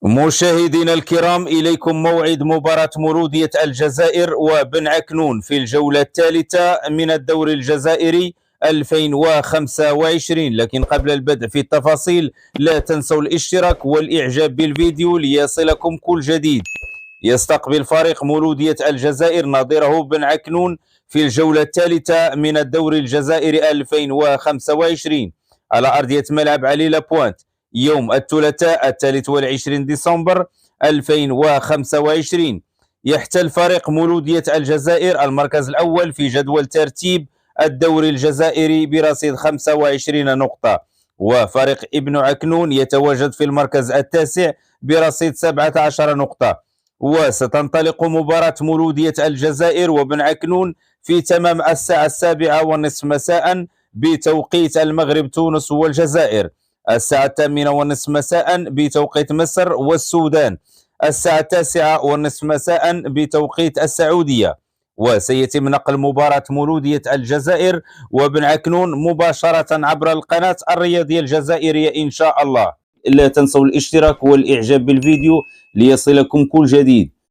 مشاهدينا الكرام، إليكم موعد مباراة مولودية الجزائر وبن عكنون في الجولة الثالثة من الدوري الجزائري 2025. لكن قبل البدء في التفاصيل لا تنسوا الاشتراك والإعجاب بالفيديو ليصلكم كل جديد. يستقبل فريق مولودية الجزائر نظيره بن عكنون في الجولة الثالثة من الدوري الجزائري 2025 على أرضية ملعب علي لابوانت يوم الثلاثاء 23 ديسمبر 2025. يحتل فريق مولودية الجزائر المركز الأول في جدول ترتيب الدوري الجزائري برصيد 25 نقطة، وفريق ابن عكنون يتواجد في المركز التاسع برصيد 17 نقطة. وستنطلق مباراة مولودية الجزائر وبن عكنون في تمام الساعة 7:30 مساء بتوقيت المغرب، تونس والجزائر، الساعة 8:30 مساء بتوقيت مصر والسودان، الساعة 9:30 مساء بتوقيت السعودية. وسيتم نقل مباراة مولودية الجزائر وبن عكنون مباشرة عبر القناة الرياضية الجزائرية إن شاء الله. لا تنسوا الاشتراك والإعجاب بالفيديو ليصلكم كل جديد.